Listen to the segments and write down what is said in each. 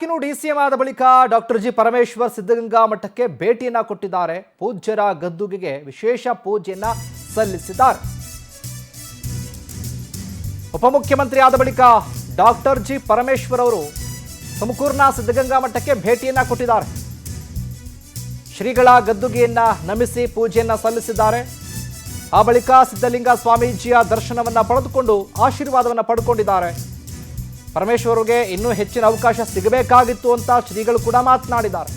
ಇನ್ನು ಡಿಸಿಎಂ ಆದ ಬಳಿಕ ಡಾಕ್ಟರ್ ಜಿ ಪರಮೇಶ್ವರ್ ಸಿದ್ಧಗಂಗಾ ಮಠಕ್ಕೆ ಭೇಟಿಯನ್ನ ಕೊಟ್ಟಿದ್ದಾರೆ. ಪೂಜ್ಯರ ಗದ್ದುಗೆಗೆ ವಿಶೇಷ ಪೂಜೆಯನ್ನ ಸಲ್ಲಿಸಿದ್ದಾರೆ. ಉಪಮುಖ್ಯಮಂತ್ರಿ ಆದ ಬಳಿಕ ಡಾಕ್ಟರ್ ಜಿ ಪರಮೇಶ್ವರ್ ಅವರು ತುಮಕೂರಿನ ಸಿದ್ಧಗಂಗಾ ಮಠಕ್ಕೆ ಭೇಟಿಯನ್ನ ಕೊಟ್ಟಿದ್ದಾರೆ. ಶ್ರೀಗಳ ಗದ್ದುಗೆಯನ್ನ ನಮಿಸಿ ಪೂಜೆಯನ್ನ ಸಲ್ಲಿಸಿದ್ದಾರೆ. ಆ ಬಳಿಕ ಸಿದ್ಧಲಿಂಗ ಸ್ವಾಮೀಜಿಯ ದರ್ಶನವನ್ನ ಪಡೆದುಕೊಂಡು ಆಶೀರ್ವಾದವನ್ನ ಪಡ್ಕೊಂಡಿದ್ದಾರೆ. ಪರಮೇಶ್ವರ್ಗೆ ಇನ್ನೂ ಹೆಚ್ಚಿನ ಅವಕಾಶ ಸಿಗಬೇಕಾಗಿತ್ತು ಅಂತ ಶ್ರೀಗಳು ಕೂಡ ಮಾತನಾಡಿದ್ದಾರೆ.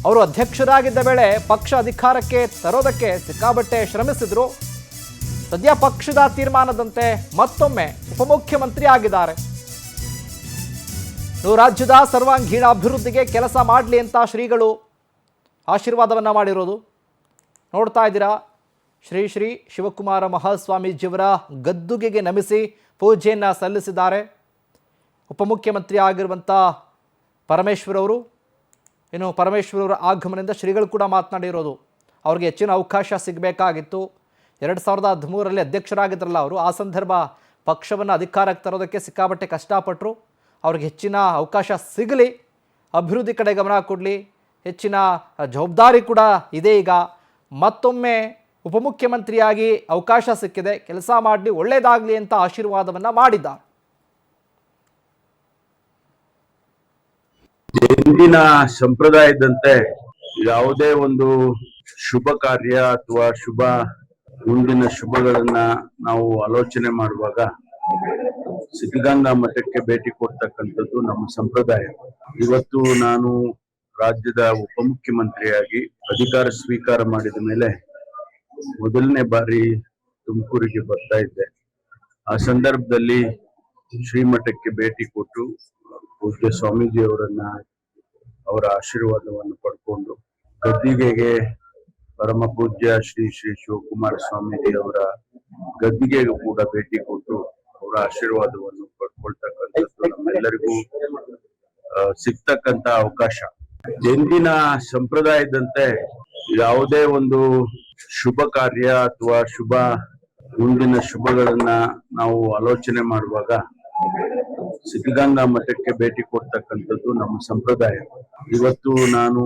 ಅವರು ಅಧ್ಯಕ್ಷರಾಗಿದ್ದ ವೇಳೆ ಪಕ್ಷ ಅಧಿಕಾರಕ್ಕೆ ತರೋದಕ್ಕೆ ಸಿಕ್ಕಾಬಟ್ಟೆ ಶ್ರಮಿಸಿದ್ರು. ಸದ್ಯ ಪಕ್ಷದ ತೀರ್ಮಾನದಂತೆ ಮತ್ತೊಮ್ಮೆ ಉಪಮುಖ್ಯಮಂತ್ರಿ ಆಗಿದ್ದಾರೆ. ರಾಜ್ಯದ ಸರ್ವಾಂಗೀಣ ಅಭಿವೃದ್ಧಿಗೆ ಕೆಲಸ ಮಾಡಲಿ ಅಂತ ಶ್ರೀಗಳು ಆಶೀರ್ವಾದವನ್ನ ಮಾಡಿರೋದು ನೋಡ್ತಾ ಇದ್ದೀರಾ. ಶ್ರೀ ಶ್ರೀ ಶಿವಕುಮಾರ ಮಹಾಸ್ವಾಮೀಜಿಯವರ ಗದ್ದುಗೆಗೆ ನಮಿಸಿ ಪೂಜೆಯನ್ನು ಸಲ್ಲಿಸಿದ್ದಾರೆ. ಉಪಮುಖ್ಯಮಂತ್ರಿ ಆಗಿರುವಂಥ ಪರಮೇಶ್ವರ್ ಅವರು, ಇನ್ನು ಪರಮೇಶ್ವರವರ ಆಗಮನದಿಂದ ಶ್ರೀಗಳು ಕೂಡ ಮಾತನಾಡಿರೋದು ಅವ್ರಿಗೆ ಹೆಚ್ಚಿನ ಅವಕಾಶ ಸಿಗಬೇಕಾಗಿತ್ತು. 2013ರಲ್ಲಿ ಅಧ್ಯಕ್ಷರಾಗಿದ್ರಲ್ಲ ಅವರು, ಆ ಸಂದರ್ಭ ಪಕ್ಷವನ್ನು ಅಧಿಕಾರಕ್ಕೆ ತರೋದಕ್ಕೆ ಸಿಕ್ಕಾಬಟ್ಟೆ ಕಷ್ಟಪಟ್ಟರು. ಅವ್ರಿಗೆ ಹೆಚ್ಚಿನ ಅವಕಾಶ ಸಿಗಲಿ, ಅಭಿವೃದ್ಧಿ ಕಡೆ ಗಮನ ಕೊಡಲಿ, ಹೆಚ್ಚಿನ ಜವಾಬ್ದಾರಿ ಕೂಡ ಇದೆ. ಈಗ ಮತ್ತೊಮ್ಮೆ ಉಪಮುಖ್ಯಮಂತ್ರಿಯಾಗಿ ಅವಕಾಶ ಸಿಕ್ಕಿದೆ, ಕೆಲಸ ಮಾಡಲಿ, ಒಳ್ಳೆಯದಾಗಲಿ ಅಂತ ಆಶೀರ್ವಾದವನ್ನು ಮಾಡಿದ್ದಾರೆ. ಹಿಂದಿನ ಸಂಪ್ರದಾಯದಂತೆ ಯಾವುದೇ ಒಂದು ಶುಭ ಕಾರ್ಯ ಅಥವಾ ಮುಂದಿನ ಶುಭಗಳನ್ನ ನಾವು ಆಲೋಚನೆ ಮಾಡುವಾಗ ಸಿದ್ಧಗಂಗಾ ಮಠಕ್ಕೆ ಭೇಟಿ ಕೊಡ್ತಕ್ಕಂಥದ್ದು ನಮ್ಮ ಸಂಪ್ರದಾಯ. ಇವತ್ತು ನಾನು ರಾಜ್ಯದ ಉಪಮುಖ್ಯಮಂತ್ರಿಯಾಗಿ ಅಧಿಕಾರ ಸ್ವೀಕಾರ ಮಾಡಿದ ಮೇಲೆ ಮೊದಲನೇ ಬಾರಿ ತುಮಕೂರಿಗೆ ಬರ್ತಾ ಇದ್ದೆ. ಆ ಸಂದರ್ಭದಲ್ಲಿ ಶ್ರೀಮಠಕ್ಕೆ ಭೇಟಿ ಕೊಟ್ಟು ಪೂಜ್ಯ ಸ್ವಾಮೀಜಿ ಅವರ ಆಶೀರ್ವಾದವನ್ನು ಪಡ್ಕೊಂಡು, ಗದ್ದಿಗೆಗೆ ಪರಮ ಪೂಜ್ಯ ಶ್ರೀ ಶ್ರೀ ಶಿವಕುಮಾರ ಸ್ವಾಮೀಜಿ ಅವರ ಗದ್ದಿಗೆಗೂ ಕೂಡ ಭೇಟಿ ಕೊಟ್ಟು ಅವರ ಆಶೀರ್ವಾದವನ್ನು ಪಡ್ಕೊಳ್ತಕ್ಕಂಥದ್ದು ನಮ್ಮೆಲ್ಲರಿಗೂ ಸಿಗ್ತಕ್ಕಂತ ಅವಕಾಶ. ಎಂದಿನ ಸಂಪ್ರದಾಯದಂತೆ ಯಾವುದೇ ಒಂದು ಶುಭ ಕಾರ್ಯ ಅಥವಾ ಮುಂದಿನ ಶುಭಗಳನ್ನ ನಾವು ಆಲೋಚನೆ ಮಾಡುವಾಗ ಸಿದ್ಧಗಂಗಾ ಮಠಕ್ಕೆ ಭೇಟಿ ಕೊಡ್ತಕ್ಕಂಥದ್ದು ನಮ್ಮ ಸಂಪ್ರದಾಯ. ಇವತ್ತು ನಾನು